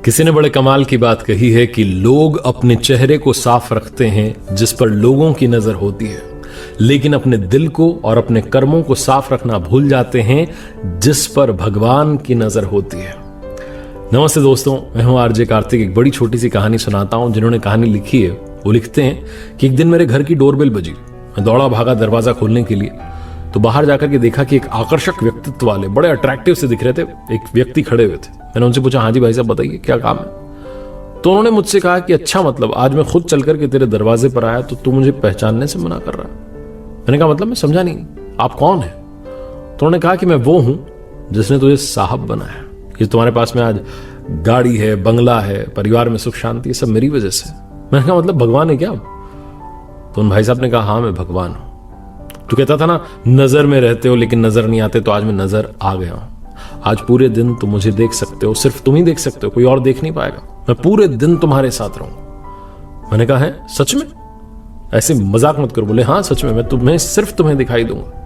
किसी ने बड़े कमाल की बात कही है कि लोग अपने चेहरे को साफ रखते हैं जिस पर लोगों की नजर होती है, लेकिन अपने दिल को और अपने कर्मों को साफ रखना भूल जाते हैं जिस पर भगवान की नजर होती है। नमस्ते दोस्तों, मैं हूं आरजे कार्तिक। एक बड़ी छोटी सी कहानी सुनाता हूं। जिन्होंने कहानी लिखी है वो लिखते हैं कि एक दिन मेरे घर की डोरबेल बजी। मैं दौड़ा भागा दरवाजा खोलने के लिए, तो बाहर जाकर के देखा कि एक आकर्षक व्यक्तित्व वाले बड़े अट्रैक्टिव से दिख रहे थे एक व्यक्ति खड़े हुए थे। मैंने उनसे पूछा, हाँ जी भाई साहब बताइए क्या काम है। तो उन्होंने मुझसे कहा कि अच्छा, मतलब आज मैं खुद चल करके तेरे दरवाजे पर आया तो तू मुझे पहचानने से मना कर रहा है। मैंने कहा मतलब मैं समझा नहीं, आप कौन है। तो उन्होंने कहा कि मैं वो हूं जिसने तुझे साहब बनाया। कि तुम्हारे पास में आज गाड़ी है, बंगला है, परिवार में सुख शांति, सब मेरी वजह से। मैंने कहा मतलब भगवान है क्या। तो उन भाई साहब ने कहा हाँ मैं भगवान हूं। तू कहता था ना नजर में रहते हो लेकिन नजर नहीं आते, तो आज मैं नजर आ गया हूं। आज पूरे दिन तुम मुझे देख सकते हो, सिर्फ तुम ही देख सकते हो, कोई और देख नहीं पाएगा। मैं पूरे दिन तुम्हारे साथ रहूंगा। मैंने कहा है सच में, ऐसे मजाक मत करो। बोले हाँ सच में, मैं सिर्फ तुम्हें दिखाई दूंगा।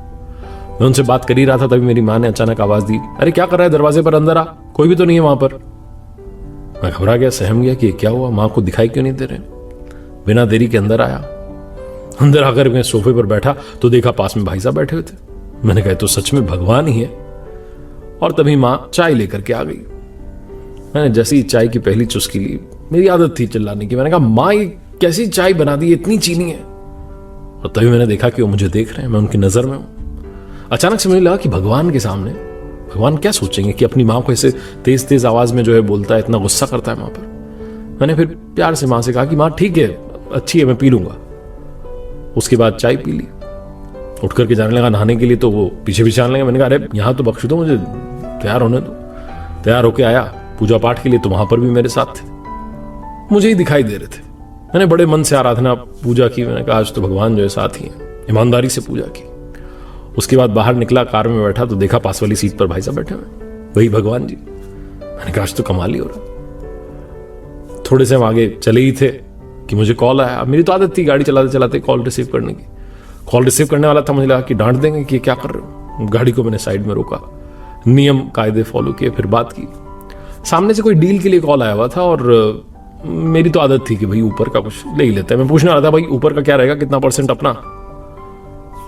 मैं उनसे बात कर ही रहा था, तभी मेरी मां ने अचानक आवाज दी, अरे क्या कर रहा है, दरवाजे पर अंदर आ, कोई भी तो नहीं है वहां पर। मैं घबरा गया, सहम गया कि क्या हुआ, मां को दिखाई क्यों नहीं दे रहे। बिना देरी के अंदर आया। अंदर आकर मैं सोफे पर बैठा तो देखा पास में भाई साहब बैठे हुए थे। मैंने कहा तो सच में भगवान ही है। और तभी मां चाय लेकर के आ गई। मैंने जैसे ही चाय की पहली चुस्की ली, मेरी आदत थी चिल्लाने की, मैंने कहा मां ये कैसी चाय बना दी, इतनी चीनी है। और तभी मैंने देखा कि वो मुझे देख रहे हैं, मैं उनकी नजर में हूं। अचानक से मुझे लगा कि भगवान के सामने भगवान क्या सोचेंगे कि अपनी मां को ऐसे तेज तेज आवाज में जो है बोलता है, इतना गुस्सा करता है मां पर। मैंने फिर प्यार से मां से कहा कि मां ठीक है, अच्छी है, मैं पी लूंगा। उसके बाद चाय पी ली, उठ करके जाने लगा नहाने के लिए, तो वो पीछे पीछे आने लगा। मैंने कहा अरे यहाँ तो बख्श दो, मुझे तैयार होने दो। तैयार होके आया पूजा पाठ के लिए, तो वहां पर भी मेरे साथ थे, मुझे ही दिखाई दे रहे थे। मैंने बड़े मन से आराधना पूजा की। मैंने कहा आज तो भगवान जो है साथ ही है, ईमानदारी से पूजा की। उसके बाद बाहर निकला, कार में बैठा तो देखा पास वाली सीट पर भाई साहब बैठे हुए, वही भगवान जी। मैंने कहा आज तो कमाल ही हो रहा। थोड़े से हम आगे चले ही थे कि मुझे कॉल आया। मेरी तो आदत थी गाड़ी चलाते चलाते कॉल रिसीव करने की। कॉल रिसीव करने वाला था, मुझे लगा कि डांट देंगे कि क्या कर रहे हो। गाड़ी को मैंने साइड में रोका, नियम कायदे फॉलो किए, फिर बात की। सामने से कोई डील के लिए कॉल आया हुआ था और मेरी तो आदत थी कि भाई ऊपर का कुछ ले ही लेते हैं। मैं पूछने वाला था भाई ऊपर का क्या रहेगा, कितना % अपना।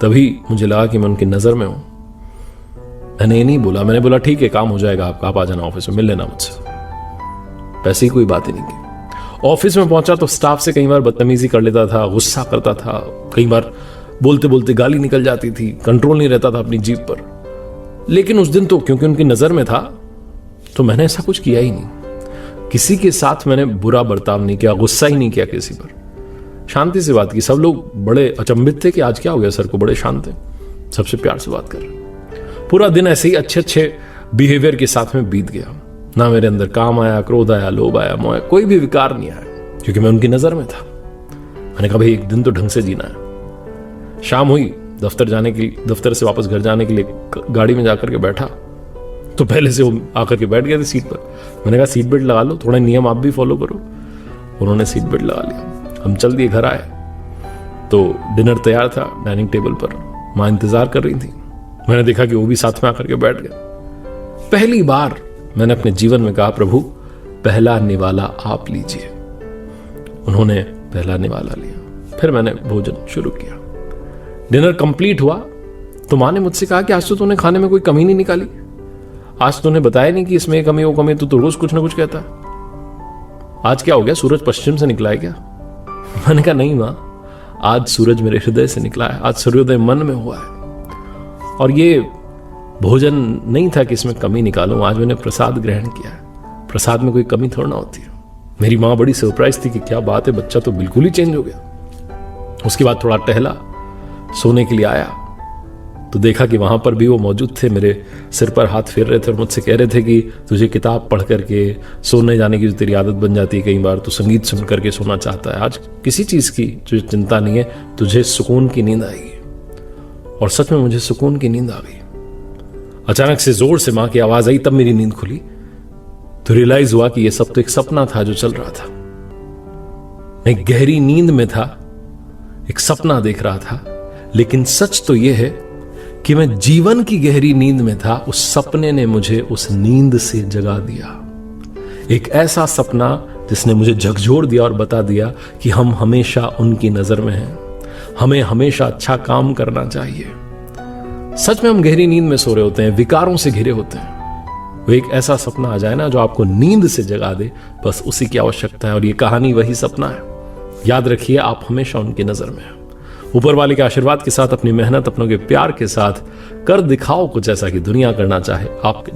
तभी मुझे लगा कि मैं उनकी नजर में हूं। मैंने ये नहीं बोला, मैंने बोला ठीक है काम हो जाएगा आपका, आप आ जाना ऑफिस में, मिल लेना मुझसे। वैसे ही कोई बात ही नहीं की। ऑफिस में पहुंचा तो स्टाफ से कई बार बदतमीजी कर लेता था, गुस्सा करता था, कई बार बोलते बोलते गाली निकल जाती थी, कंट्रोल नहीं रहता था अपनी जीभ पर। लेकिन उस दिन तो क्योंकि उनकी नजर में था तो मैंने ऐसा कुछ किया ही नहीं। किसी के साथ मैंने बुरा बर्ताव नहीं किया, गुस्सा ही नहीं किया किसी पर, शांति से बात की। सब लोग बड़े अचंभित थे कि आज क्या हो गया सर को, बड़े शांत थे, सबसे प्यार से बात कर रहे। पूरा दिन ऐसे ही अच्छे अच्छे बिहेवियर के साथ में बीत गया। ना मेरे अंदर काम आया, क्रोध आया, लोभ आया, मोह आया, कोई भी विकार नहीं आया, क्योंकि मैं उनकी नजर में था। मैंने कहा भाई एक दिन तो ढंग से जीना है। शाम हुई, दफ्तर से वापस घर जाने के लिए गाड़ी में जाकर के बैठा तो पहले से वो आकर के बैठ गए थे सीट पर। मैंने कहा सीट बेल्ट लगा लो, थोड़ा नियम आप भी फॉलो करो। उन्होंने सीट बेल्ट लगा लिया। हम चल दिए, घर आए तो डिनर तैयार था डाइनिंग टेबल पर, मां इंतजार कर रही थी। मैंने देखा कि वो भी साथ में आकर के बैठ गए। पहली बार मैंने अपने जीवन में कहा प्रभु पहला निवाला आप लीजिए। उन्होंने पहला निवाला लिया, फिर मैंने भोजन शुरू किया। डिनर कंप्लीट हुआ तो मां ने मुझसे कहा कि आज तो तूने खाने में कोई कमी नहीं निकाली, आज तूने बताया नहीं कि इसमें ये कमी वो कमी, तो रोज कुछ ना कुछ कहता है। आज क्या हो गया, सूरज पश्चिम से निकला है क्या। मैंने कहा नहीं मां, आज सूरज मेरे हृदय से निकला है, आज सूर्योदय मन में हुआ है। और ये भोजन नहीं था कि इसमें कमी निकालूं, आज मैंने प्रसाद ग्रहण किया है, प्रसाद में कोई कमी थोड़ा ना होती है। मेरी मां बड़ी सरप्राइज थी कि क्या बात है, बच्चा तो बिल्कुल ही चेंज हो गया। उसके बाद थोड़ा टहला, सोने के लिए आया तो देखा कि वहां पर भी वो मौजूद थे, मेरे सिर पर हाथ फेर रहे थे और मुझसे कह रहे थे कि तुझे किताब पढ़ करके सोने जाने की जो तेरी आदत बन जाती है, कई बार तो संगीत सुन करके सोना चाहता है, आज किसी चीज की तुझे चिंता नहीं है, तुझे सुकून की नींद आएगी। और सच में मुझे सुकून की नींद आ गई। अचानक से जोर से मां की आवाज आई, तब मेरी नींद खुली तो रियलाइज हुआ कि यह सब तो एक सपना था जो चल रहा था। मैं गहरी नींद में था, एक सपना देख रहा था, लेकिन सच तो यह है कि मैं जीवन की गहरी नींद में था। उस सपने ने मुझे उस नींद से जगा दिया। एक ऐसा सपना जिसने मुझे झकझोर दिया और बता दिया कि हम हमेशा उनकी नजर में हैं, हमें हमेशा अच्छा काम करना चाहिए। सच में हम गहरी नींद में सो रहे होते हैं, विकारों से घिरे होते हैं। वो एक ऐसा सपना आ जाए ना जो आपको नींद से जगा दे, बस उसी की आवश्यकता है। और ये कहानी वही सपना है। याद रखिए, आप हमेशा उनकी नजर में हैं। ऊपर वाले के आशीर्वाद के साथ, अपनी मेहनत, अपनों के प्यार के साथ कर दिखाओ कुछ ऐसा कि दुनिया करना चाहे आपके